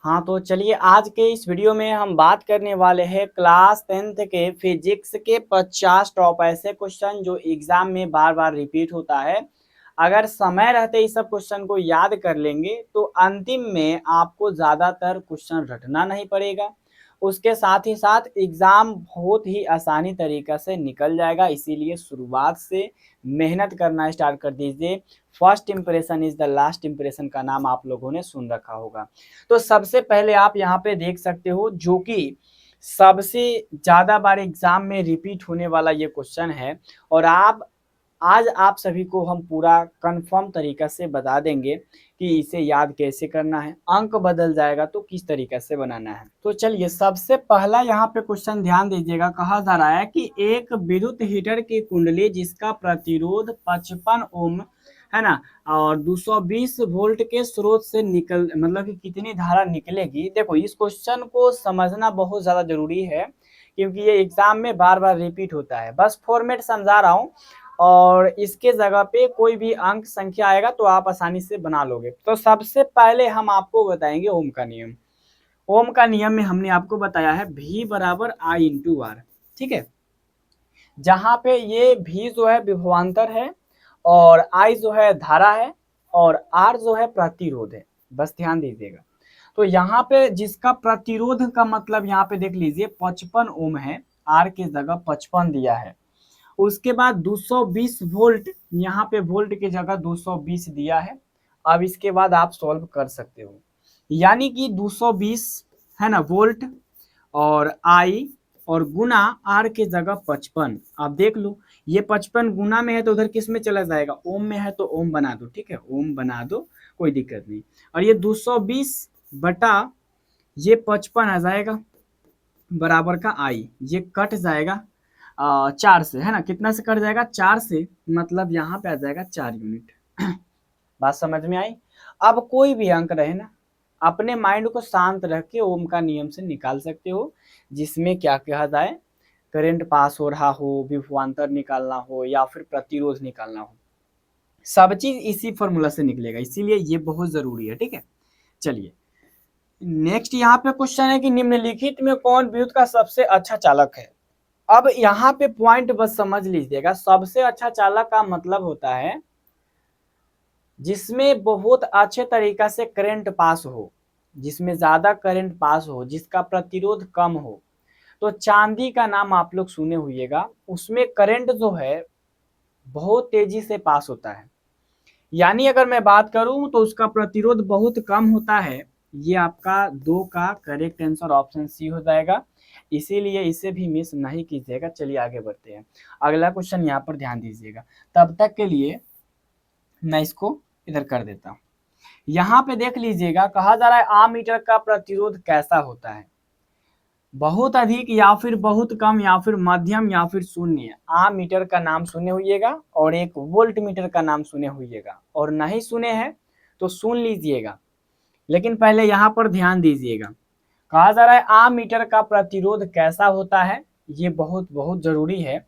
हाँ तो चलिए आज के इस वीडियो में हम बात करने वाले हैं क्लास 10th के फिजिक्स के 50 टॉप ऐसे क्वेश्चन जो एग्जाम में बार बार रिपीट होता है। अगर समय रहते इस सब क्वेश्चन को याद कर लेंगे तो अंतिम में आपको ज़्यादातर क्वेश्चन रटना नहीं पड़ेगा। उसके साथ ही साथ एग्ज़ाम बहुत ही आसानी तरीक़ा से निकल जाएगा। इसीलिए शुरुआत से मेहनत करना स्टार्ट कर दीजिए। First impression is the last impression का नाम आप लोगों ने सुन रखा होगा। तो सबसे पहले आप यहाँ पे देख सकते हो जो कि सबसे ज़्यादा बार एग्ज़ाम में रिपीट होने वाला ये क्वेश्चन है और आज आप सभी को हम पूरा कंफर्म तरीका से बता देंगे कि इसे याद कैसे करना है, अंक बदल जाएगा तो किस तरीके से बनाना है। तो चलिए सबसे पहला यहाँ पे क्वेश्चन ध्यान दीजिएगा। कहा जा रहा है कि एक विद्युत हीटर की कुंडली जिसका प्रतिरोध 55 ओम है ना और 220 वोल्ट के स्रोत से निकल मतलब कि कितनी धारा निकलेगी। देखो इस क्वेश्चन को समझना बहुत ज़्यादा जरूरी है क्योंकि ये एग्जाम में बार बार रिपीट होता है। बस फॉर्मेट समझा रहा हूँ और इसके जगह पे कोई भी अंक संख्या आएगा तो आप आसानी से बना लोगे। तो सबसे पहले हम आपको बताएंगे ओम का नियम। ओम का नियम में हमने आपको बताया है V बराबर I इंटू आर। ठीक है, जहां पे ये V जो है विभवांतर है और I जो है धारा है और R जो है प्रतिरोध है। बस ध्यान दीजिएगा। तो यहाँ पे जिसका प्रतिरोध का मतलब यहाँ पे देख लीजिए 55 ओम है, R की जगह 55 दिया है। उसके बाद 220 वोल्ट, यहाँ पे वोल्ट की जगह 220 दिया है। अब इसके बाद आप सॉल्व कर सकते हो, यानी कि 220 है ना वोल्ट और आई और गुना आर के जगह 55। आप देख लो ये 55 गुना में है तो उधर किस में चला जाएगा, ओम में है तो ओम बना दो। ठीक है, ओम बना दो, कोई दिक्कत नहीं। और ये 220 बटा ये 55 आ जाएगा बराबर का आई, ये कट जाएगा 4 से, है ना। कितना से कट जाएगा, 4 से, मतलब यहाँ पे आ जाएगा 4 यूनिट। बात समझ में आई। अब कोई भी अंक रहे ना, अपने माइंड को शांत रख के ओम का नियम से निकाल सकते हो, जिसमें क्या कहा जाए, करंट पास हो रहा हो, विभवांतर निकालना हो या फिर प्रतिरोध निकालना हो, सब चीज इसी फॉर्मूला से निकलेगा। इसीलिए ये बहुत जरूरी है। ठीक है, चलिए नेक्स्ट यहाँ पे क्वेश्चन है कि निम्नलिखित में कौन विद्युत का सबसे अच्छा चालक है। अब यहाँ पे पॉइंट बस समझ लीजिएगा, सबसे अच्छा चालक का मतलब होता है जिसमें बहुत अच्छे तरीका से करंट पास हो, जिसमें ज्यादा करंट पास हो, जिसका प्रतिरोध कम हो। तो चांदी का नाम आप लोग सुने होइएगा, उसमें करंट जो है बहुत तेजी से पास होता है। यानी अगर मैं बात करूं तो उसका प्रतिरोध बहुत कम होता है। ये आपका 2 का करेक्ट आंसर ऑप्शन सी हो जाएगा। इसीलिए इसे भी मिस नहीं कीजिएगा। चलिए आगे बढ़ते हैं, अगला क्वेश्चन यहाँ पर ध्यान दीजिएगा। तब तक के लिए मैं इसको इधर कर देता हूँ। यहाँ पे देख लीजिएगा, कहा जा रहा है आमीटर का प्रतिरोध कैसा होता है, बहुत अधिक या फिर बहुत कम या फिर मध्यम या फिर शून्य। आमीटर का नाम सुने होइएगा और एक वोल्ट मीटर का नाम सुने होइएगा, और नहीं सुने हैं तो सुन लीजिएगा, लेकिन पहले यहाँ पर ध्यान दीजिएगा। कहा जा रहा है आमीटर का प्रतिरोध कैसा होता है, ये बहुत बहुत जरूरी है।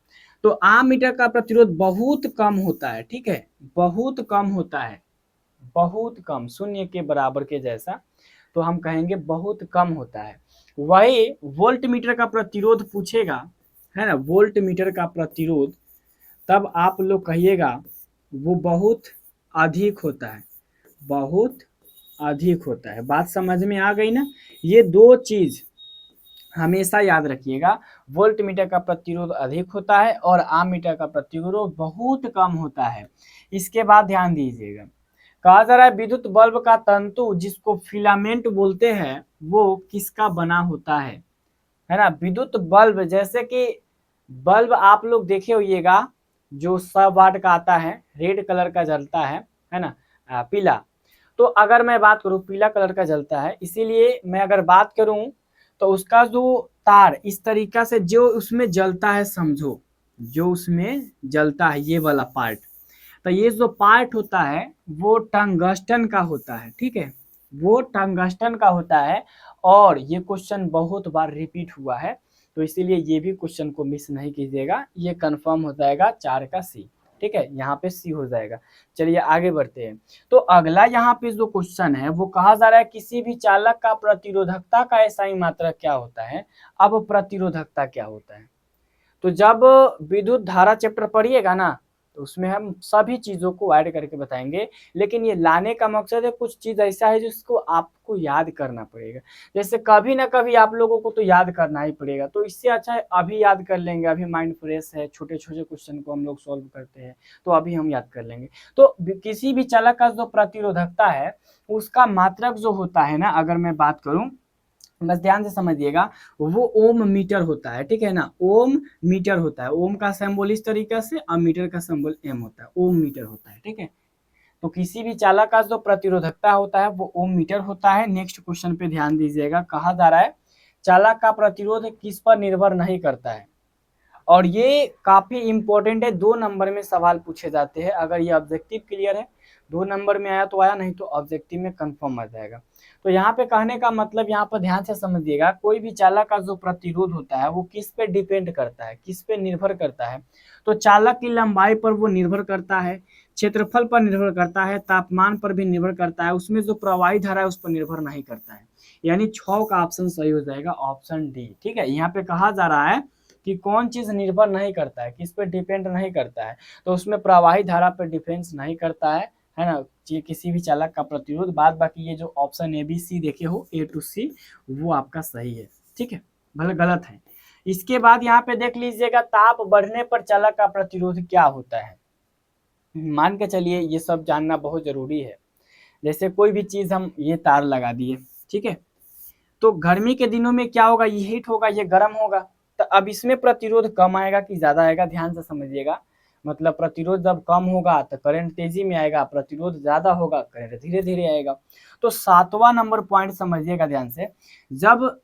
तो आमीटर का प्रतिरोध बहुत कम होता है। ठीक है, बहुत कम होता है, बहुत कम, शून्य के बराबर के जैसा, तो हम कहेंगे बहुत कम होता है। वही वोल्ट मीटर का प्रतिरोध पूछेगा, है ना, वोल्ट मीटर का प्रतिरोध, तब आप लोग कहिएगा वो बहुत अधिक होता है, बहुत अधिक होता है। बात समझ में आ गई ना। ये दो चीज हमेशा याद रखिएगा, वोल्ट मीटर का प्रतिरोध अधिक होता है और आम मीटर का प्रतिरोध बहुत कम होता है। इसके बाद ध्यान दीजिएगा, कहा जा रहा है विद्युत बल्ब का तंतु जिसको फिलामेंट बोलते हैं वो किसका बना होता है ना। विद्युत बल्ब, जैसे कि बल्ब आप लोग देखे होइएगा जो 100 वाट का आता है, रेड कलर का जलता है ना, पीला। तो अगर मैं बात करूं पीला कलर का जलता है, इसीलिए मैं अगर बात करूं तो उसका जो तार इस तरीका से जो उसमें जलता है, समझो जो उसमें जलता है ये वाला पार्ट, तो ये जो पार्ट होता है वो टंगस्टन का होता है। ठीक है, वो टंगस्टन का होता है और ये क्वेश्चन बहुत बार रिपीट हुआ है, तो इसीलिए ये भी क्वेश्चन को मिस नहीं कीजिएगा। ये कंफर्म हो जाएगा 4 का सी। ठीक है, यहाँ पे सी हो जाएगा। चलिए आगे बढ़ते हैं। तो अगला यहाँ पे जो क्वेश्चन है वो कहा जा रहा है किसी भी चालक का प्रतिरोधकता का एसआई मात्रक क्या होता है। अब प्रतिरोधकता क्या होता है, तो जब विद्युत धारा चैप्टर पढ़िएगा ना तो उसमें हम सभी चीजों को ऐड करके बताएंगे, लेकिन ये लाने का मकसद है कुछ चीज ऐसा है जिसको आपको याद करना पड़ेगा। जैसे कभी ना कभी आप लोगों को तो याद करना ही पड़ेगा, तो इससे अच्छा है अभी याद कर लेंगे, अभी माइंड फ्रेश है, छोटे छोटे क्वेश्चन को हम लोग सॉल्व करते हैं तो अभी हम याद कर लेंगे। तो किसी भी चालक का जो प्रतिरोधकता है उसका मात्रक जो होता है ना, अगर मैं बात करूं बस ध्यान से समझिएगा, वो ओम मीटर होता है, ठीक है ना, ओम मीटर होता है। ओम का सिंबल इस तरीके से और मीटर का सिंबल एम होता है, ओम मीटर होता है, ठीक है। तो किसी भी चालक का जो प्रतिरोधकता होता है वो ओम मीटर होता है। नेक्स्ट क्वेश्चन पे ध्यान दीजिएगा, कहा जा रहा है चालक का प्रतिरोध किस पर निर्भर नहीं करता है, और ये काफी इंपॉर्टेंट है, 2 नंबर में सवाल पूछे जाते हैं। अगर ये ऑब्जेक्टिव क्लियर है 2 नंबर में आया तो आया, नहीं तो ऑब्जेक्टिव में कंफर्म आ जाएगा। तो यहाँ पे कहने का मतलब, यहाँ पर ध्यान से समझिएगा, कोई भी चालक का जो प्रतिरोध होता है वो किस पे डिपेंड करता है, किस पे निर्भर करता है। तो चालक की लंबाई पर वो निर्भर करता है, क्षेत्रफल पर निर्भर करता है, तापमान पर भी निर्भर करता है, उसमें जो प्रवाही धारा है उस पर निर्भर नहीं करता है। यानी 6 का ऑप्शन सही हो जाएगा, ऑप्शन डी, ठीक है। यहाँ पे कहा जा रहा है कि कौन चीज निर्भर नहीं करता है, किस पे डिपेंड नहीं करता है, तो उसमें प्रवाही धारा पे डिपेंड नहीं करता है ना, ये किसी भी चालक का प्रतिरोध। बाद बाकी ये जो ऑप्शन ए बी सी देखे हो ए टू सी वो आपका सही है, ठीक है, भले गलत है। इसके बाद यहाँ पे देख लीजिएगा, ताप बढ़ने पर चालक का प्रतिरोध क्या होता है। मान के चलिए ये सब जानना बहुत जरूरी है। जैसे कोई भी चीज हम ये तार लगा दिए, ठीक है, तो गर्मी के दिनों में क्या होगा, ये हीट होगा, ये गर्म होगा, तो अब इसमें प्रतिरोध कम आएगा कि ज्यादा आएगा, ध्यान से समझिएगा। मतलब प्रतिरोध जब कम होगा तो करंट तेजी में आएगा, प्रतिरोध ज्यादा होगा करंट धीरे धीरे आएगा। तो 7वां नंबर पॉइंट समझिएगा ध्यान से, जब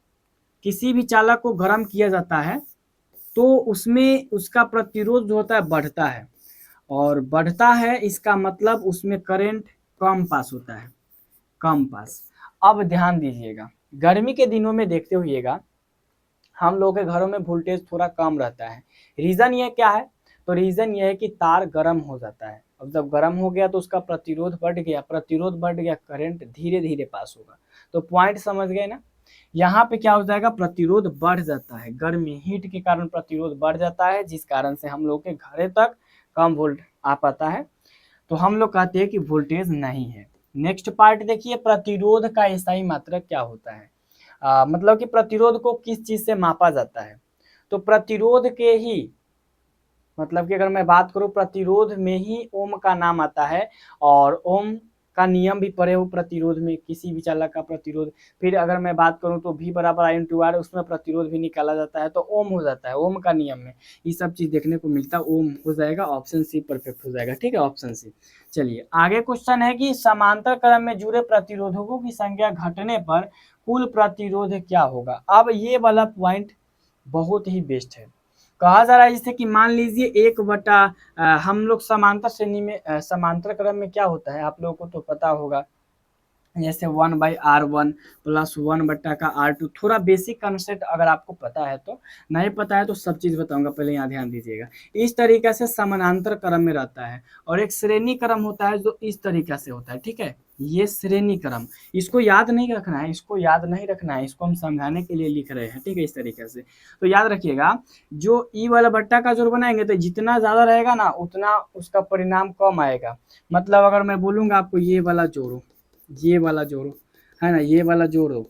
किसी भी चालक को गर्म किया जाता है तो उसमें उसका प्रतिरोध जो होता है बढ़ता है, और बढ़ता है इसका मतलब उसमें करंट कम पास होता है, कम पास। अब ध्यान दीजिएगा, गर्मी के दिनों में देखते हुइएगा हम लोग के घरों में वोल्टेज थोड़ा कम रहता है। रीजन ये क्या है, तो रीजन ये है कि तार गर्म हो जाता है। अब जब गर्म हो गया तो उसका प्रतिरोध बढ़ गया, प्रतिरोध बढ़ गया, करंट धीरे धीरे पास होगा। तो पॉइंट समझ गए ना, यहाँ पे क्या हो जाएगा, प्रतिरोध बढ़ जाता है, गर्मी हीट के कारण प्रतिरोध बढ़ जाता है, जिस कारण से हम लोग के घरे तक कम वोल्ट आ पाता है। तो हम लोग कहते हैं कि वोल्टेज नहीं है। नेक्स्ट पार्ट देखिए, प्रतिरोध का एसआई मात्रक क्या होता है। मतलब कि प्रतिरोध को किस चीज से मापा जाता है, तो प्रतिरोध के ही, मतलब कि अगर मैं बात करूं प्रतिरोध में ही ओम का नाम आता है, और ओम का नियम भी पढ़े हो प्रतिरोध में, किसी भी चालक का प्रतिरोध। फिर अगर मैं बात करूं तो V बराबर I इंटू R, उसमें प्रतिरोध भी निकाला जाता है, तो ओम हो जाता है, ओम का नियम में ये सब चीज देखने को मिलता है, ओम हो जाएगा, ऑप्शन सी परफेक्ट हो जाएगा, ठीक है, ऑप्शन सी। चलिए आगे क्वेश्चन है कि समांतर क्रम में जुड़े प्रतिरोधकों की संख्या घटने पर कुल प्रतिरोध क्या होगा। अब ये वाला पॉइंट बहुत ही बेस्ट है। कहा जा रहा है जैसे कि मान लीजिए 1/, हम लोग समांतर श्रेणी में, समांतर क्रम में क्या होता है आप लोगों को तो पता होगा, जैसे 1/R1 प्लस 1/R2। थोड़ा बेसिक कंसेप्ट अगर आपको पता है तो, नहीं पता है तो सब चीज बताऊंगा, पहले यहाँ ध्यान दीजिएगा। इस तरीके से समानांतर क्रम में रहता है, और एक श्रेणी क्रम होता है जो इस तरीके से होता है, ठीक है, ये श्रेणी क्रम। इसको याद नहीं रखना है, इसको याद नहीं रखना है, इसको हम समझाने के लिए लिख रहे हैं, ठीक है, इस तरीके से। तो याद रखिएगा, जो ई वाला बट्टा का जोड़ बनाएंगे तो जितना ज्यादा रहेगा ना उतना उसका परिणाम कम आएगा। मतलब अगर मैं बोलूंगा आपको ये वाला जोड़ो, ये वाला जोड़ो, है ना, ये वाला जोड़ो,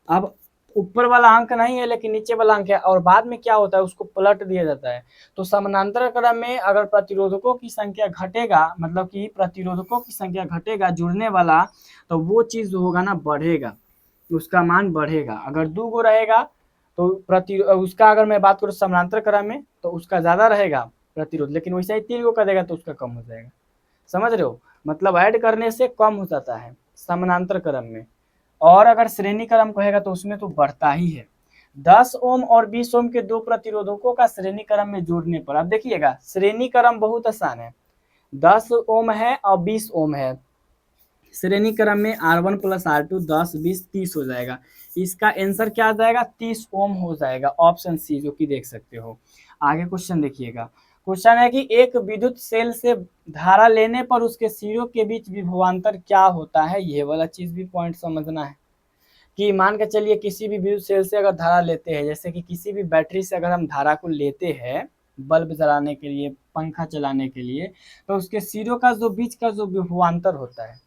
अब ऊपर वाला अंक नहीं है लेकिन नीचे वाला अंक है, और बाद में क्या होता है उसको पलट दिया जाता है। तो समानांतर क्रम में अगर प्रतिरोधकों की संख्या घटेगा, मतलब कि प्रतिरोधकों की संख्या घटेगा जुड़ने वाला, तो वो चीज जो होगा ना बढ़ेगा, उसका मान बढ़ेगा। अगर 2 गो रहेगा तो उसका, अगर मैं बात करूँ समानांतर क्रम में तो उसका ज्यादा रहेगा प्रतिरोध, लेकिन वैसे ही 3 गो का देगा तो उसका कम हो जाएगा। समझ रहे हो, मतलब ऐड करने से कम हो जाता है समानांतर क्रम में, और अगर श्रेणी क्रम कहेगा तो उसमें तो बढ़ता ही है। 10 ओम और 20 ओम के 2 प्रतिरोधकों का श्रेणी क्रम में जोड़ने पर, अब देखिएगा श्रेणी क्रम बहुत आसान है, 10 ओम है और 20 ओम है, श्रेणी क्रम में R1 प्लस R2 10 20 30 हो जाएगा। इसका आंसर क्या आ जाएगा, 30 ओम हो जाएगा, ऑप्शन सी, जो कि देख सकते हो। आगे क्वेश्चन देखिएगा, क्वेश्चन है कि एक विद्युत सेल से धारा लेने पर उसके सिरों के बीच विभवांतर क्या होता है, ये वाला चीज भी पॉइंट समझना है। कि मान के चलिए किसी भी विद्युत सेल से अगर धारा लेते हैं, जैसे कि किसी भी बैटरी से अगर हम धारा को लेते हैं बल्ब जलाने के लिए, पंखा चलाने के लिए, तो उसके सिरों का जो बीच का जो विभवांतर होता है,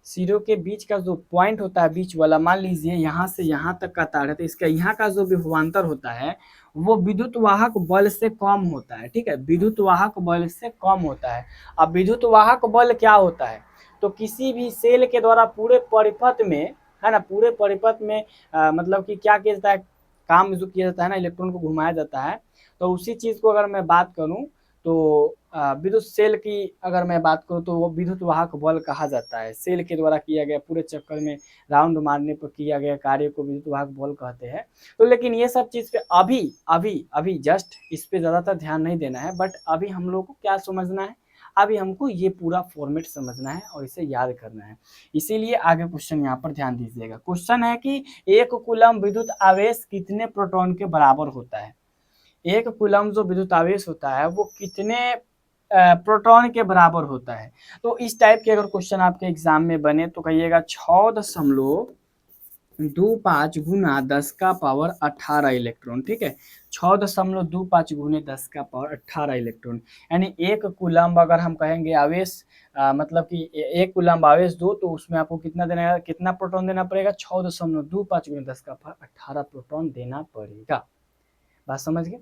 सिरों के बीच का जो पॉइंट होता है बीच वाला, मान लीजिए यहाँ से यहाँ तक का तार है, तो इसका यहाँ का जो विभवांतर होता है वो विद्युत वाहक बल से कम होता है। ठीक है, विद्युत वाहक बल से कम होता है। अब विद्युत वाहक बल क्या होता है, तो किसी भी सेल के द्वारा पूरे परिपथ में, है ना, पूरे परिपथ में मतलब कि क्या किया जाता है, काम जो किया जाता है ना, इलेक्ट्रॉन को घुमाया जाता है। तो उसी चीज को अगर मैं बात करूं तो विद्युत सेल की अगर मैं बात करूं तो वो विद्युत वाहक बल कहा जाता है। सेल के द्वारा किया गया पूरे चक्कर में राउंड मारने पर किया गया कार्य को विद्युत वाहक बल कहते हैं। तो लेकिन ये सब चीज पे अभी अभी अभी जस्ट इस पे ज्यादातर ध्यान नहीं देना है, बट अभी हम लोग को क्या समझना है, अभी हमको ये पूरा फॉर्मेट समझना है और इसे याद करना है। इसीलिए आगे क्वेश्चन यहाँ पर ध्यान दीजिएगा। क्वेश्चन है कि एक कूलम विद्युत आवेश कितने प्रोटॉन के बराबर होता है। एक कूलम जो विद्युत आवेश होता है वो कितने प्रोटॉन के बराबर होता है। तो इस टाइप के अगर क्वेश्चन आपके एग्जाम में बने तो कहिएगा 6.25 गुना 10 का पावर 18 इलेक्ट्रॉन। ठीक है, 6.25 गुने 10 का पावर 18 इलेक्ट्रॉन, यानी एक कूलम अगर हम कहेंगे आवेश मतलब कि एक कूलम आवेश दो, तो उसमें आपको कितना देना, कितना प्रोटॉन देना पड़ेगा, 6.25 गुने 10 का पावर 18 प्रोटॉन देना पड़ेगा। बात समझ गए।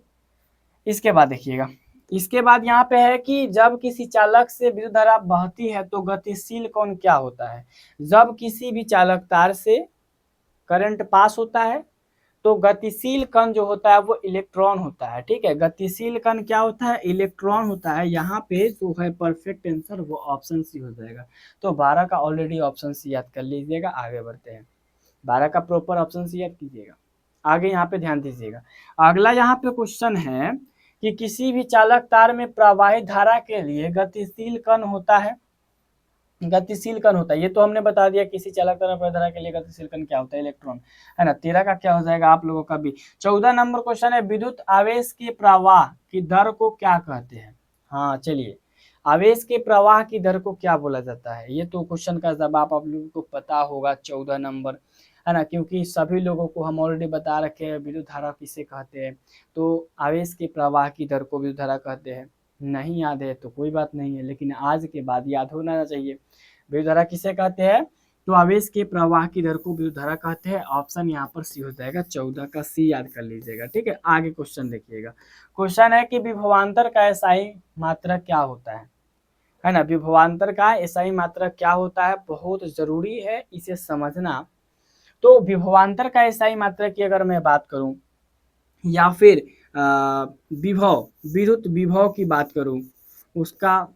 इसके बाद देखिएगा, इसके बाद यहाँ पे है कि जब किसी चालक से विद्युत धारा बहती है तो गतिशील कण क्या होता है। जब किसी भी चालक तार से करंट पास होता है तो गतिशील कण जो होता है वो इलेक्ट्रॉन होता है। ठीक है, गतिशील कण क्या होता है, इलेक्ट्रॉन होता है। यहाँ पे जो है परफेक्ट आंसर वो ऑप्शन सी हो जाएगा। तो 12 का ऑलरेडी ऑप्शन सी याद कर लीजिएगा। आगे बढ़ते हैं, 12 का प्रॉपर ऑप्शन सी याद कीजिएगा। आगे यहाँ पे ध्यान दीजिएगा, अगला यहाँ पे क्वेश्चन है कि किसी भी चालक तार में प्रवाहित धारा के लिए गतिशील कण होता है। गतिशील कण होता है, ये तो हमने बता दिया किसी चालक तार में प्रवाहित धारा के लिए गतिशील कण क्या होता है, इलेक्ट्रॉन, है ना। 13 का क्या हो जाएगा आप लोगों का भी। 14 नंबर क्वेश्चन है विद्युत आवेश के प्रवाह की दर को क्या कहते हैं। हाँ चलिए, आवेश के प्रवाह की दर को क्या बोला जाता है, ये तो क्वेश्चन का जवाब आप लोगों को पता होगा 14 नंबर, है ना, क्योंकि सभी लोगों को हम ऑलरेडी बता रखे हैं विद्युत धारा किसे कहते हैं। तो आवेश के प्रवाह की दर को विद्युत धारा कहते हैं। नहीं याद है तो कोई बात नहीं है, लेकिन आज के बाद याद होना चाहिए। विद्युत धारा किसे कहते हैं, तो आवेश के प्रवाह की दर को विद्युत धारा कहते हैं। ऑप्शन यहाँ पर सी हो जाएगा, 14 का सी याद कर लीजिएगा। ठीक है, आगे क्वेश्चन देखिएगा। क्वेश्चन है कि विभवांतर का एसआई मात्रक क्या होता है ना। विभवांतर का एसआई मात्रक क्या होता है, बहुत जरूरी है इसे समझना। तो विभवांतर का एसआई मात्रक की अगर मैं बात करूं या फिर विभव, विद्युत विभव की बात करूं, उसका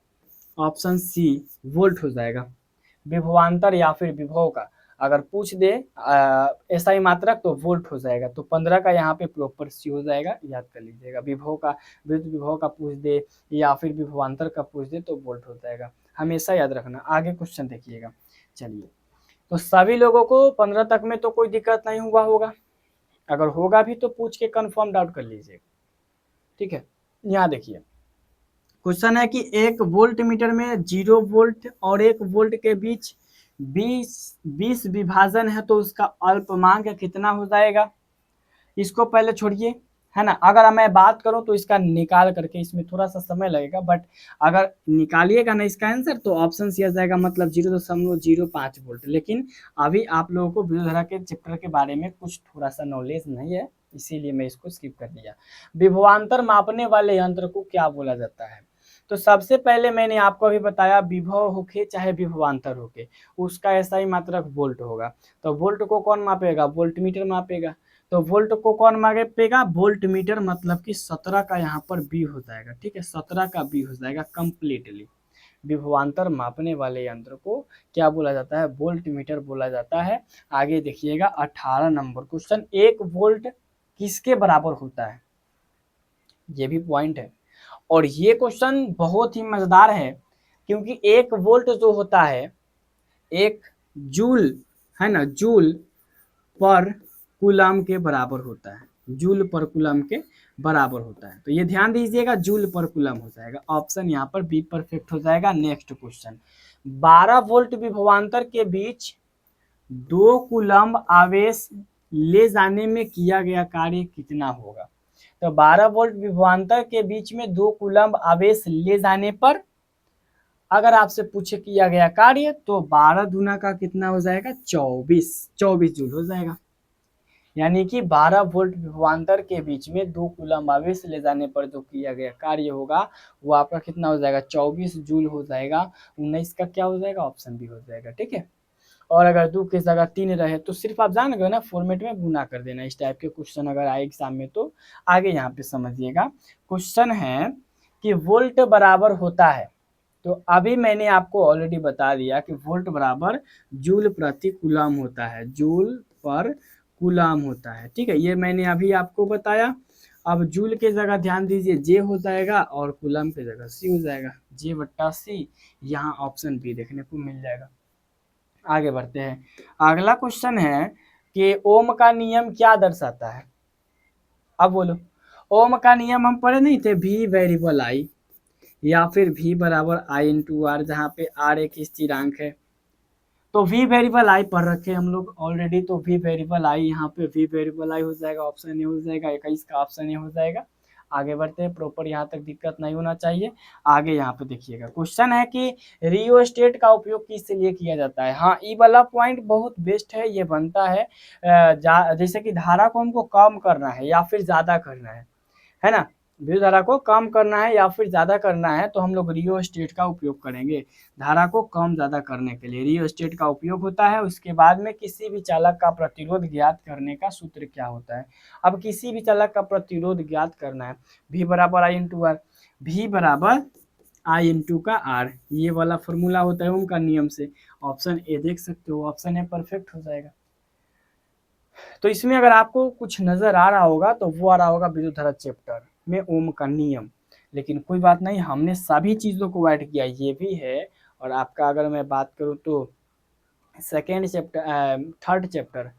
ऑप्शन सी वोल्ट हो जाएगा। विभवांतर या फिर विभव का अगर पूछ दे एसआई मात्रक तो वोल्ट हो जाएगा। तो 15 का यहाँ पे प्रॉपर सी हो जाएगा, याद कर लीजिएगा। विभव का, विद्युत विभव का पूछ दे या फिर विभवांतर का पूछ दे तो वोल्ट हो जाएगा, हमेशा याद रखना। आगे क्वेश्चन देखिएगा। चलिए, तो सभी लोगों को 15 तक में तो कोई दिक्कत नहीं हुआ होगा, अगर होगा भी तो पूछ के कंफर्म डाउट कर लीजिएगा। ठीक है, यहाँ देखिए क्वेश्चन है कि एक वोल्ट मीटर में 0 वोल्ट और 1 वोल्ट के बीच 20 विभाजन है, तो उसका अल्पमांक कितना हो जाएगा। इसको पहले छोड़िए, है ना। अगर मैं बात करूं तो इसका निकाल करके, इसमें थोड़ा सा समय लगेगा, बट अगर निकालिएगा ना इसका आंसर तो ऑप्शन सी आ जाएगा, मतलब 0.05 वोल्ट। लेकिन अभी आप लोगों को विद्युत धारा के चैप्टर के बारे में कुछ थोड़ा सा नॉलेज नहीं है, इसीलिए मैं इसको स्किप कर दिया। विभवांतर मापने वाले यंत्र को क्या बोला जाता है। तो सबसे पहले मैंने आपको अभी बताया, विभव होके चाहे विभवांतर होके, उसका एसआई मात्रक वोल्ट होगा। तो वोल्ट को कौन मापेगा, वोल्टमीटर मापेगा। तो वोल्ट को कौन मापेगा, वोल्ट मीटर, मतलब कि 17 का यहाँ पर बी हो जाएगा। ठीक है, 17 का बी हो जाएगा कंप्लीटली। विभवांतर मापने वाले यंत्र को क्या बोला जाता है, वोल्ट मीटर बोला जाता है। आगे देखिएगा 18 नंबर क्वेश्चन, 1 वोल्ट किसके बराबर होता है, ये भी पॉइंट है। और ये क्वेश्चन बहुत ही मजेदार है, क्योंकि 1 वोल्ट जो होता है 1 जूल, है ना, जूल पर कूलम के बराबर होता है। जूल पर कूलम के बराबर होता है। तो ये ध्यान दीजिएगा, जूल पर कूलम हो जाएगा। ऑप्शन यहाँ पर बी परफेक्ट हो जाएगा। नेक्स्ट क्वेश्चन, 12 वोल्ट विभवांतर के बीच 2 कूलम आवेश ले जाने में किया गया कार्य कितना होगा। तो 12 वोल्ट विभवांतर के बीच में 2 कूलम आवेश ले जाने पर अगर आपसे पूछे किया गया कार्य, तो 12 दूना का कितना हो जाएगा, 24 जूल हो जाएगा। यानी कि 12 वोल्ट विभवांतर के बीच में 2 कूलम आवेश ले जाने पर जो किया गया कार्य होगा वो आपका कितना हो जाएगा, 24 जूल हो जाएगा। 19 का क्या हो जाएगा, ऑप्शन बी हो जाएगा। ठीक है, और अगर 2 की जगह 3 रहे तो सिर्फ आप जान गए ना, फॉर्मेट में गुना कर देना। इस टाइप के क्वेश्चन अगर आए एग्जाम में तो आगे यहाँ पे समझिएगा। क्वेश्चन है कि वोल्ट बराबर होता है, तो अभी मैंने आपको ऑलरेडी बता दिया कि वोल्ट बराबर जूल प्रति कूलम होता है, जूल पर कूलम होता है। ठीक है, ये मैंने अभी आपको बताया। अब जूल के जगह ध्यान दीजिए जे हो जाएगा और कूलम के जगह सी हो जाएगा, जे बट्टा सी। यहाँ ऑप्शन बी देखने को मिल जाएगा। आगे बढ़ते हैं। अगला क्वेश्चन है कि ओम का नियम क्या दर्शाता है। अब बोलो, ओम का नियम हम पढ़े नहीं थे, भी वेरिएबल आई या फिर v बराबर आई इंटू आर, जहाँ पे r एक स्थिरांक है। तो v वेरिएबल आई पढ़ रखे हम लोग ऑलरेडी, तो v वेरिएबल आई, यहाँ पे v वेरिएबल आई हो जाएगा। ऑप्शन ए हो जाएगा, 21 का ऑप्शन ए हो जाएगा। आगे बढ़ते हैं, प्रॉपर यहाँ तक दिक्कत नहीं होना चाहिए। आगे यहाँ पे देखिएगा, क्वेश्चन है कि रियोस्टेट का उपयोग किस लिए किया जाता है। हाँ, ई वाला पॉइंट बहुत बेस्ट है, ये बनता है जैसे कि धारा को हमको कम करना है या फिर ज्यादा करना है ना, विद्युत धारा को कम करना है या फिर ज्यादा करना है, तो हम लोग रियोस्टेट का उपयोग करेंगे। धारा को कम ज्यादा करने के लिए रियोस्टेट का उपयोग होता है। उसके बाद में किसी भी चालक का प्रतिरोध ज्ञात करने का सूत्र क्या होता है। अब किसी भी चालक का प्रतिरोध ज्ञात करना है, भी बराबर आई इंटू आर, भी बराबर आई इंटू का आर, ये वाला फॉर्मूला होता है ओम का नियम से। ऑप्शन ए देख सकते हो, ऑप्शन ए परफेक्ट हो जाएगा। तो इसमें अगर आपको कुछ नजर आ रहा होगा तो वो आ रहा होगा विद्युत धारा चैप्टर में ओम का नियम, लेकिन कोई बात नहीं, हमने सभी चीजों को ऐड किया, ये भी है। और आपका अगर मैं बात करूं तो सेकेंड चैप्टर, थर्ड चैप्टर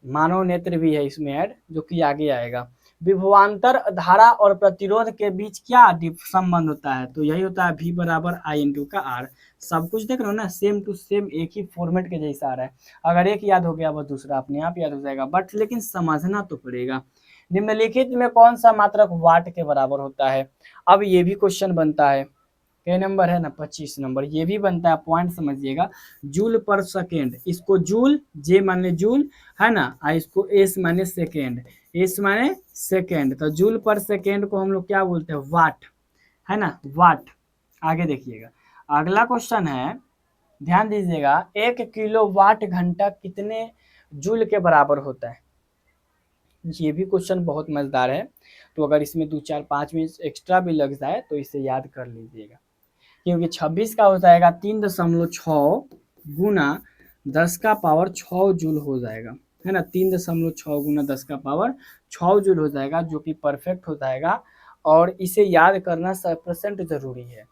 मानव नेत्र भी है इसमें ऐड, जो कि आगे आएगा। विभवांतर धारा और प्रतिरोध के बीच क्या संबंध होता है, तो यही होता है भी बराबर आई इंटू का आर। सब कुछ देख रहे हो ना, सेम टू सेम एक ही फॉर्मेट के जैसा आ रहा है। अगर एक याद हो गया वो दूसरा अपने आप याद हो जाएगा, बट लेकिन समझना तो पड़ेगा। निम्नलिखित में कौन सा मात्रक वाट के बराबर होता है। अब ये भी क्वेश्चन बनता है, के नंबर है ना, 25 नंबर, ये भी बनता है। पॉइंट समझिएगा, जूल पर सेकेंड, इसको जूल, जे माने जूल है ना, इसको एस माने सेकेंड, एस माने सेकेंड, तो जूल पर सेकेंड को हम लोग क्या बोलते हैं, वाट, है ना, वाट। आगे देखिएगा, अगला क्वेश्चन है, ध्यान दीजिएगा, 1 किलोवाट घंटा कितने जूल के बराबर होता है। ये भी क्वेश्चन बहुत मजेदार है, तो अगर इसमें 2-4-5 मिनट एक्स्ट्रा भी लग जाए तो इसे याद कर लीजिएगा, क्योंकि 26 का हो जाएगा 3.6 गुना 10 का पावर 6 जूल हो जाएगा, है ना, 3.6 गुना 10 का पावर 6 जूल हो जाएगा, जो कि परफेक्ट हो जाएगा। और इसे याद करना 100% जरूरी है।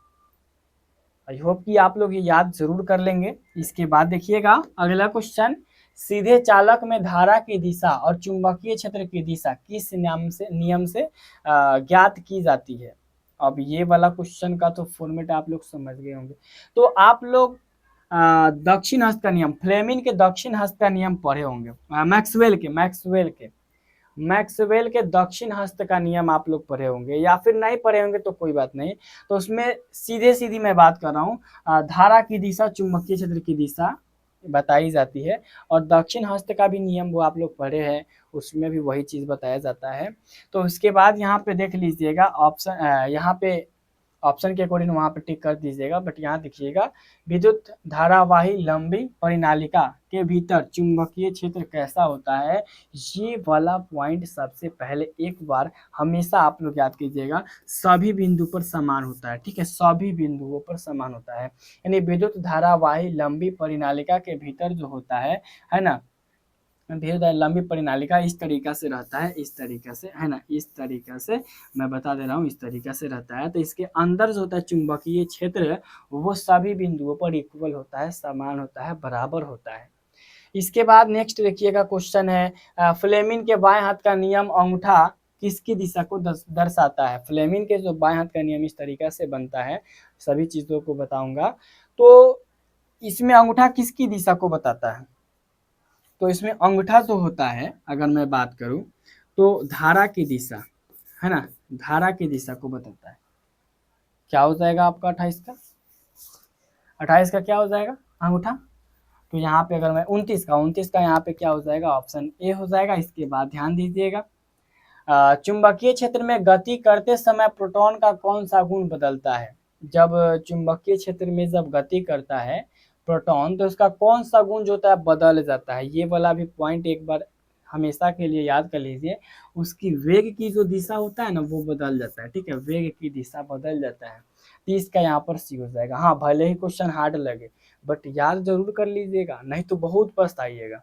आई होप कि आप लोग ये याद जरूर कर लेंगे। इसके बाद देखिएगा अगला क्वेश्चन, सीधे चालक में धारा की दिशा और चुंबकीय क्षेत्र की दिशा किस नियम से ज्ञात की जाती है। अब ये वाला क्वेश्चन का तो फॉर्मेट आप लोग समझ गए होंगे। तो आप लोग दक्षिण हस्त का नियम, फ्लेमिंग के दक्षिण हस्त का नियम पढ़े होंगे, मैक्सवेल के दक्षिण हस्त का नियम आप लोग पढ़े होंगे, या फिर नहीं पढ़े होंगे तो कोई बात नहीं। तो उसमें सीधे सीधी मैं बात कर रहा हूँ, धारा की दिशा, चुंबकीय क्षेत्र की दिशा बताई जाती है। और दक्षिण हस्त का भी नियम वो आप लोग पढ़े हैं, उसमें भी वही चीज बताया जाता है। तो उसके बाद यहाँ पे देख लीजिएगा ऑप्शन, यहाँ पे ऑप्शन के अकॉर्डिंग वहां पे टिक कर दीजिएगा, बट यहाँ देखिएगा, विद्युत धारावाही लंबी परिनालिका के भीतर चुंबकीय क्षेत्र कैसा होता है। ये वाला पॉइंट सबसे पहले एक बार हमेशा आप लोग याद कीजिएगा, सभी बिंदु पर समान होता है। ठीक है, सभी बिंदुओं पर समान होता है, यानी विद्युत धारावाही लंबी परिनालिका के भीतर जो होता है ना, धीरे लंबी परिनालिका इस तरीका से रहता है, इस तरीका से, है ना, इस तरीका से मैं बता दे रहा हूँ, इस तरीका से रहता है। तो इसके अंदर जो होता है चुंबकीय क्षेत्र, वो सभी बिंदुओं पर इक्वल होता है, समान होता है, बराबर होता है। इसके बाद नेक्स्ट देखिएगा क्वेश्चन है, फ्लेमिंग के बाएं हाथ का नियम अंगूठा किसकी दिशा को दर्शाता है। फ्लेमिंग के जो बाएं हाथ का नियम इस तरीका से बनता है, सभी चीजों को बताऊंगा। तो इसमें अंगूठा किसकी दिशा को बताता है, तो इसमें अंगूठा जो होता है अगर मैं बात करूं तो धारा की दिशा, है ना, धारा की दिशा को बताता है। क्या हो जाएगा आपका 28 का, 28 का क्या हो जाएगा अंगूठा। तो यहाँ पे अगर मैं 29 का यहाँ पे क्या हो जाएगा, ऑप्शन ए हो जाएगा। इसके बाद ध्यान दीजिएगा, चुंबकीय क्षेत्र में गति करते समय प्रोटॉन का कौन सा गुण बदलता है। जब चुंबकीय क्षेत्र में जब गति करता है प्रोटॉन, तो उसका कौन सा गुण जो होता है बदल जाता है। ये वाला भी पॉइंट एक बार हमेशा के लिए याद कर लीजिए। उसकी वेग की जो दिशा होता है ना वो बदल जाता है, ठीक है, वेग की दिशा बदल जाता है। 30 का यहाँ पर सी हो जाएगा। हाँ, भले ही क्वेश्चन हार्ड लगे बट याद जरूर कर लीजिएगा, नहीं तो बहुत पछताइएगा।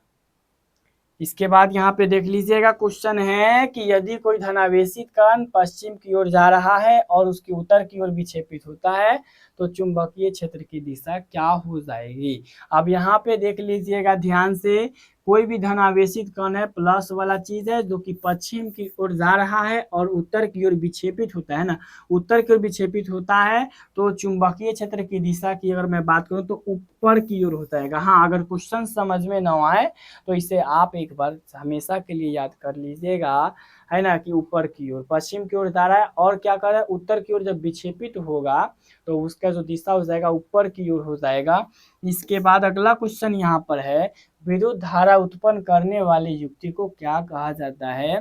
इसके बाद यहाँ पे देख लीजिएगा, क्वेश्चन है कि यदि कोई धनावेशित कण पश्चिम की ओर जा रहा है और उसकी उत्तर की ओर विक्षेपित होता है तो चुंबकीय क्षेत्र की दिशा क्या हो जाएगी। अब यहाँ पे देख लीजिएगा ध्यान से, कोई भी धनावेशित कण है, प्लस वाला चीज है जो कि पश्चिम की ओर जा रहा है और उत्तर की ओर विक्षेपित होता है ना, उत्तर की ओर विक्षेपित होता है तो चुंबकीय क्षेत्र की दिशा की अगर मैं बात करूं तो ऊपर की ओर हो जाएगा। हाँ, अगर क्वेश्चन समझ में न आए तो इसे आप एक बार हमेशा के लिए याद कर लीजिएगा, है ना, कि ऊपर की ओर, पश्चिम की ओर जा रहा है और क्या कर रहा है, उत्तर की ओर जब विक्षेपित होगा तो उसका जो दिशा हो जाएगा ऊपर की ओर हो जाएगा। इसके बाद अगला क्वेश्चन यहाँ पर है, विद्युत धारा उत्पन्न करने वाली युक्ति को क्या कहा जाता है।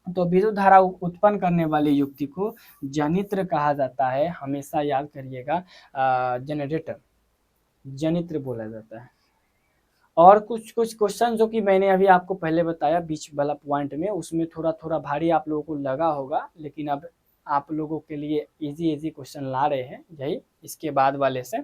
तो विद्युत धारा उत्पन्न करने वाली युक्ति को जनित्र कहा जाता है, हमेशा याद करिएगा। जनरेटर, जनित्र बोला जाता है। और कुछ कुछ क्वेश्चन जो कि मैंने अभी आपको पहले बताया बीच वाला पॉइंट में, उसमें थोड़ा थोड़ा भारी आप लोगों को लगा होगा, लेकिन अब आप लोगों के लिए इजी इजी क्वेश्चन ला रहे हैं यही इसके बाद वाले से।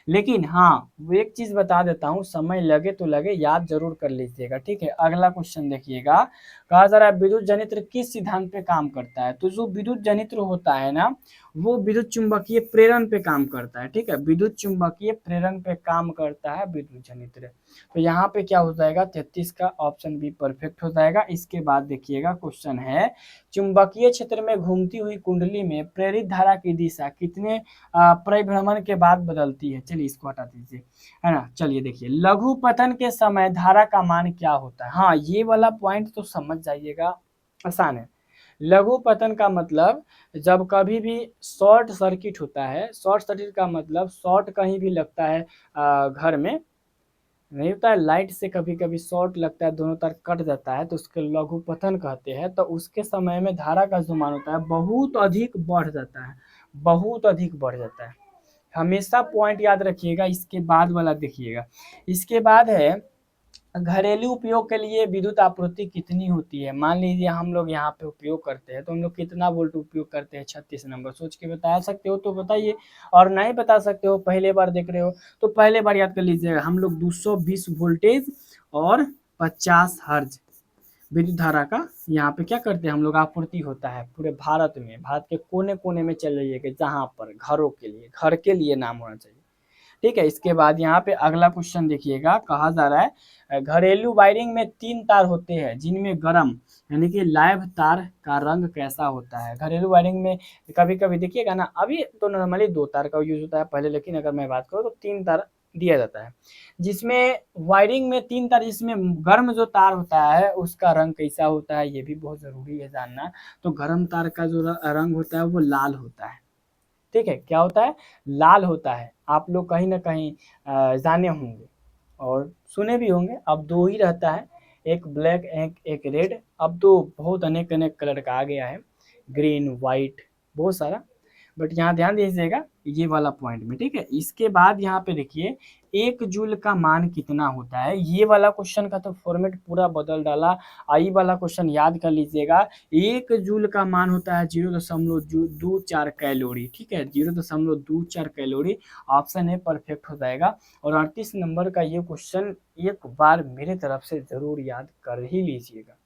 लेकिन हाँ, वो एक चीज बता देता हूँ, समय लगे तो लगे, याद जरूर कर लीजिएगा, ठीक है। अगला क्वेश्चन देखिएगा, कहा जा रहा है विद्युत जनित्र किस सिद्धांत पे काम करता है। तो जो विद्युत जनित्र होता है ना वो विद्युत चुंबकीय प्रेरण पे काम करता है, ठीक है, विद्युत चुंबकीय प्रेरण पे काम करता है विद्युत जनित्र। तो यहाँ पे क्या हो जाएगा, 33 का ऑप्शन बी परफेक्ट हो जाएगा। इसके बाद देखिएगा क्वेश्चन है, चुंबकीय क्षेत्र में घूमती हुई कुंडली में प्रेरित धारा की दिशा कितने परिभ्रमण के बाद बदलती है। चलिए इसको हटा दीजिए, है ना। चलिए देखिए, लघु पतन के समय धारा का मान क्या होता है। हाँ, ये वाला पॉइंट तो समझ जाइएगा, आसान है। लघु पतन का मतलब जब कभी भी शॉर्ट सर्किट होता है, शॉर्ट सर्किट का मतलब शॉर्ट कहीं भी लगता है घर में नहीं होता है, लाइट से कभी कभी शॉर्ट लगता है, दोनों तरफ कट जाता है तो उसके लघु पतन कहते हैं। तो उसके समय में धारा का जो मान होता है बहुत अधिक बढ़ जाता है, बहुत अधिक बढ़ जाता है। हमेशा पॉइंट याद रखिएगा। इसके बाद वाला देखिएगा, इसके बाद है घरेलू उपयोग के लिए विद्युत आपूर्ति कितनी होती है। मान लीजिए हम लोग यहाँ पे उपयोग करते हैं तो हम लोग कितना वोल्ट उपयोग करते हैं, 36 नंबर। सोच के बता सकते हो तो बताइए, और नहीं बता सकते हो पहले बार देख रहे हो तो पहले बार याद कर लीजिएगा। हम लोग 220 वोल्टेज और 50 हर्ज विद्युत धारा का यहाँ पे क्या करते हैं हम लोग, आपूर्ति होता है पूरे भारत में। भारत के कोने कोने में चल रही है कि जहाँ पर घरों के लिए, घर के लिए नाम होना चाहिए, ठीक है। इसके बाद यहाँ पे अगला क्वेश्चन देखिएगा, कहा जा रहा है घरेलू वायरिंग में 3 तार होते हैं जिनमें गर्म यानी कि लाइव तार का रंग कैसा होता है। घरेलू वायरिंग में कभी कभी देखिएगा ना, अभी तो नॉर्मली 2 तार का यूज होता है पहले, लेकिन अगर मैं बात करूँ तो 3 तार दिया जाता है। जिसमें वायरिंग में 3 तार, जिसमें गर्म जो तार होता है उसका रंग कैसा होता है ये भी बहुत जरूरी है जानना। तो गर्म तार का जो रंग होता है वो लाल होता है, ठीक है। क्या होता है, लाल होता है। आप लोग कहीं ना कहीं जाने होंगे और सुने भी होंगे। अब 2 ही रहता है, एक ब्लैक एक रेड। अब तो बहुत अनेक अनेक कलर का आ गया है, ग्रीन वाइट बहुत सारा, बट यहाँ ध्यान दीजिएगा ये वाला पॉइंट में, ठीक है। इसके बाद यहाँ पे देखिए 1 जूल का मान कितना होता है। ये वाला क्वेश्चन का तो फॉर्मेट पूरा बदल डाला। आई वाला क्वेश्चन याद कर लीजिएगा, 1 जूल का मान होता है 0.24 कैलोरी, ठीक है, 0.24 कैलोरी। ऑप्शन ए परफेक्ट हो जाएगा। और 38 नंबर का ये क्वेश्चन एक बार मेरे तरफ से जरूर याद कर ही लीजिएगा।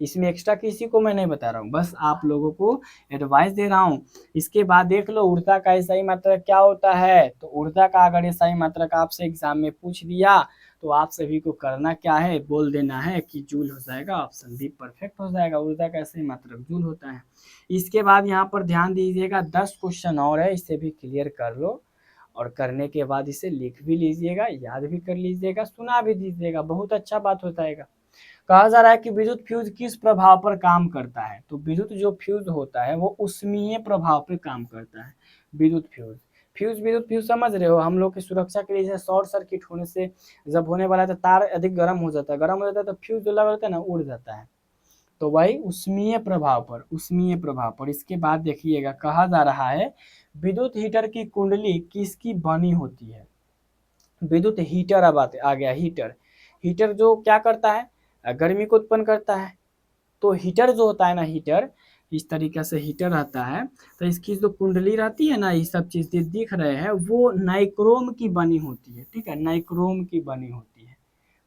इसमें एक्स्ट्रा किसी को मैं नहीं बता रहा हूँ, बस आप लोगों को एडवाइस दे रहा हूँ। इसके बाद देख लो ऊर्जा का सही मात्रक क्या होता है। तो ऊर्जा का अगर ये सही मात्रक आपसे एग्जाम में पूछ दिया तो आप सभी को करना क्या है, बोल देना है कि जूल हो जाएगा, ऑप्शन बी परफेक्ट हो जाएगा। ऊर्जा का सही मात्रक जूल होता है। इसके बाद यहाँ पर ध्यान दीजिएगा, 10 क्वेश्चन और है, इसे भी क्लियर कर लो और करने के बाद इसे लिख भी लीजिएगा, याद भी कर लीजिएगा, सुना भी दीजिएगा, बहुत अच्छा बात हो जाएगा। कहा जा रहा है कि विद्युत फ्यूज किस प्रभाव पर काम करता है, तो विद्युत जो फ्यूज होता है वो उष्मीय प्रभाव पर काम करता है। विद्युत फ्यूज विद्युत फ्यूज समझ रहे हो, हम लोग की सुरक्षा के लिए शॉर्ट सर्किट होने से जब होने वाला है तो तार अधिक गर्म हो जाता है, तो फ्यूज जो लगा रहता है ना उड़ जाता है, तो वही उष्मीय प्रभाव पर। इसके बाद देखिएगा, कहा जा रहा है विद्युत हीटर की कुंडली किसकी बनी होती है। विद्युत हीटर अब आ गया, हीटर जो क्या करता है, गर्मी को उत्पन्न करता है। तो हीटर जो होता है ना, हीटर इस तरीके से हीटर रहता है, तो इसकी जो कुंडली रहती है ना, ये सब चीज दिख रहे हैं, वो नाइक्रोम की बनी होती है। ठीक है, नाइक्रोम की बनी होती है,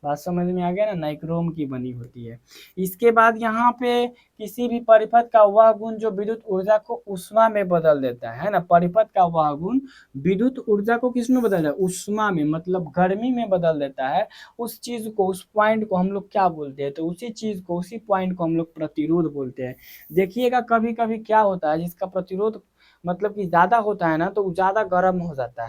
बात समझ में आ गया ना, नाइक्रोम की बनी होती है। इसके बाद यहाँ पे किसी भी परिपथ का वह गुण जो विद्युत ऊर्जा को उष्मा में बदल देता है ना, परिपथ का वह गुण विद्युत ऊर्जा को किस में बदल देता है, उष्मा में, मतलब गर्मी में बदल देता है। उस चीज को, उस पॉइंट को हम लोग क्या बोलते हैं, तो उसी चीज को, उसी पॉइंट को हम लोग प्रतिरोध बोलते हैं। देखिएगा कभी कभी क्या होता है, जिसका प्रतिरोध मतलब कि ज्यादा होता है ना, तो वो ज्यादा गर्म हो जाता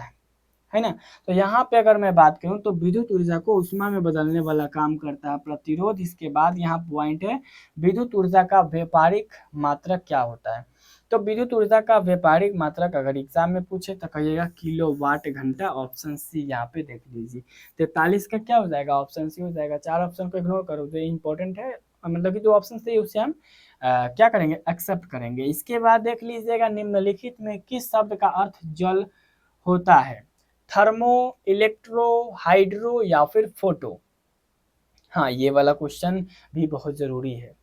है ना। तो यहाँ पे अगर मैं बात करूँ तो विद्युत ऊर्जा को उष्मा में बदलने वाला काम करता है प्रतिरोध। इसके बाद यहाँ पॉइंट है, विद्युत ऊर्जा का व्यापारिक मात्रक क्या होता है। तो विद्युत ऊर्जा का व्यापारिक मात्रक अगर एग्जाम में पूछे तो कहिएगा किलोवाट घंटा, ऑप्शन सी यहाँ पे देख लीजिए। 43 का क्या हो जाएगा, ऑप्शन सी हो जाएगा। 4 ऑप्शन को इग्नोर करो, जो इंपॉर्टेंट है, मतलब कि जो ऑप्शन सही है उसे हम क्या करेंगे, एक्सेप्ट करेंगे। इसके बाद देख लीजिएगा, निम्नलिखित में किस शब्द का अर्थ जल होता है, थर्मो, इलेक्ट्रो, हाइड्रो या फिर फोटो। हाँ, ये वाला क्वेश्चन भी बहुत जरूरी है।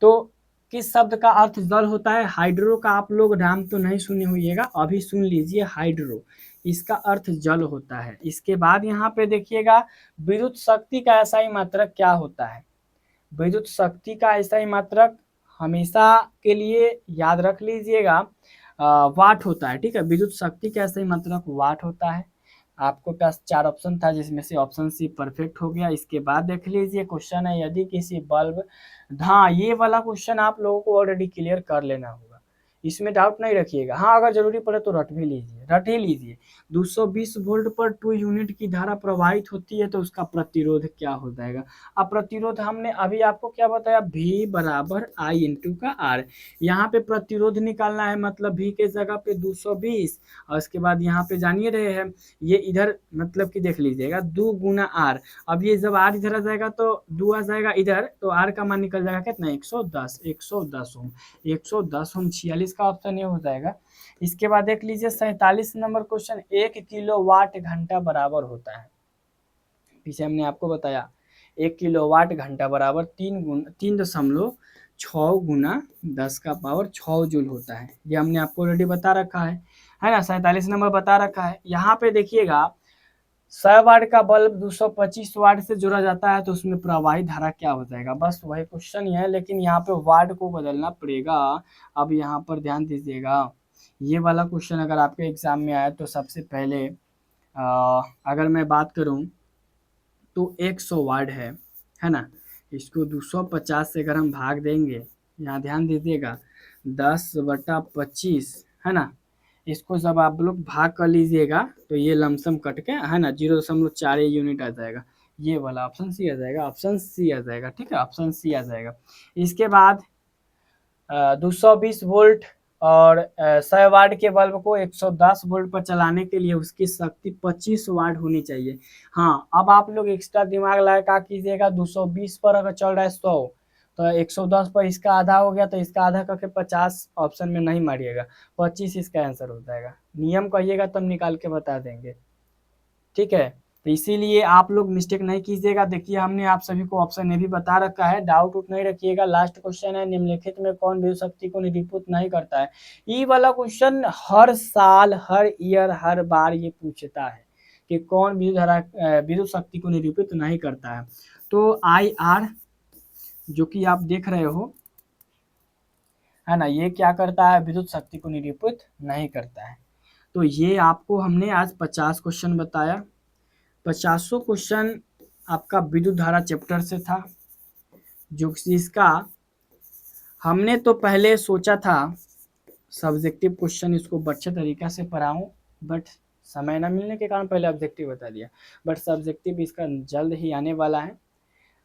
तो किस शब्द का अर्थ जल होता है, हाइड्रो का आप लोग नाम तो नहीं सुने होइएगा, अभी सुन लीजिए, हाइड्रो, इसका अर्थ जल होता है। इसके बाद यहाँ पे देखिएगा, विद्युत शक्ति का ऐसा मात्रक क्या होता है। विद्युत शक्ति का ऐसा मात्रक हमेशा के लिए याद रख लीजिएगा, वाट होता है। ठीक है, विद्युत शक्ति का ऐसा मात्रक वाट होता है। आपको पास 4 ऑप्शन था, जिसमें से ऑप्शन सी परफेक्ट हो गया। इसके बाद देख लीजिए, क्वेश्चन है, यदि किसी बल्ब, हाँ ये वाला क्वेश्चन आप लोगों को ऑलरेडी क्लियर कर लेना होगा, इसमें डाउट नहीं रखिएगा। हाँ, अगर जरूरी पड़े तो रट ही लीजिए। 220 वोल्ट पर 2 यूनिट की धारा प्रवाहित होती है, तो उसका प्रतिरोध क्या हो जाएगा। अब प्रतिरोध हमने अभी आपको क्या बताया, V बराबर I इंटू का R। यहाँ पे प्रतिरोध निकालना है, मतलब V के जगह पे 220, और उसके बाद यहाँ पे जानिए रहे हैं, ये इधर मतलब कि देख लीजिएगा 2 गुना R। अब ये जब R इधर आ जाएगा तो 2 आ जाएगा इधर, तो R का मान निकल जाएगा कितना, 110 ओम। 110 ओम, 46 का ऑप्शन ये हो जाएगा। इसके बाद देख लीजिए 47 नंबर क्वेश्चन, 1 किलोवाट घंटा बराबर होता है, पीछे हमने आपको बताया 1 किलोवाट घंटा बराबर 3.6 गुना 10 का पावर 6 जूल होता है। ये हमने आपको ऑलरेडी बता रखा है ना। 47 नंबर बता रखा है। यहाँ पे देखिएगा, 100 वाट का बल्ब 225 वाट से जोड़ा जाता है, तो उसमें प्रवाही धारा क्या हो जाएगा। बस वही क्वेश्चन ही है, लेकिन यहाँ पे वाट को बदलना पड़ेगा। अब यहाँ पर ध्यान दीजिएगा, ये वाला क्वेश्चन अगर आपके एग्जाम में आया तो सबसे पहले अगर मैं बात करूँ तो 100 वाट है ना, इसको 250 से अगर हम भाग देंगे, यहाँ ध्यान दीजिएगा, 10/25 है ना, इसको जब आप लोग भाग कर लीजिएगा तो ये लमसम कट के है ना 0.4 यूनिट आ जाएगा। ये वाला ऑप्शन सी आ जाएगा, ऑप्शन सी आ जाएगा। ठीक है, ऑप्शन सी आ जाएगा। इसके बाद 220 वोल्ट और 100 वाट के बल्ब को 110 वोल्ट पर चलाने के लिए उसकी शक्ति 25 वाट होनी चाहिए। हाँ, अब आप लोग एक्स्ट्रा दिमाग लगा क्या कीजिएगा, 220 पर अगर चल रहा है 100, तो 110 पर इसका आधा हो गया, तो इसका आधा करके 50 ऑप्शन में नहीं मारिएगा, 25 इसका आंसर हो जाएगा। नियम कहिएगा तब निकाल के बता देंगे। ठीक है, तो इसीलिए आप लोग मिस्टेक नहीं कीजिएगा। देखिए, हमने आप सभी को ऑप्शन ए भी बता रखा है, डाउट उठ नहीं रखिएगा। लास्ट क्वेश्चन है, निम्नलिखित में कौन विद्युत शक्ति को निरूपित नहीं करता है। ये वाला क्वेश्चन हर साल, हर ईयर, हर बार ये पूछता है कि कौन विद्युत शक्ति को निरूपित नहीं करता है। तो IR जो कि आप देख रहे हो है ना, ये क्या करता है, विद्युत शक्ति को निरूपित नहीं करता है। तो ये आपको हमने आज 50 क्वेश्चन बताया। 50 क्वेश्चन आपका विद्युत धारा चैप्टर से था, जो जिसका हमने तो पहले सोचा था सब्जेक्टिव क्वेश्चन इसको अच्छे तरीक़े से पढ़ाऊँ, बट समय न मिलने के कारण पहले ऑब्जेक्टिव बता दिया, बट सब्जेक्टिव इसका जल्द ही आने वाला है।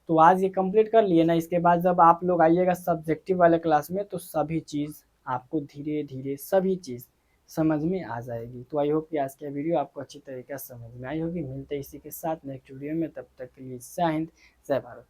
तो आज ये कंप्लीट कर लिए ना, इसके बाद जब आप लोग आइएगा सब्जेक्टिव वाले क्लास में तो सभी चीज़ आपको धीरे-धीरे सभी चीज़ समझ में आ जाएगी। तो आई होप कि आज का वीडियो आपको अच्छी तरीके से समझ में आई होगी। मिलते हैं इसी के साथ नेक्स्ट वीडियो में, तब तक के लिए जय हिंद, जय भारत।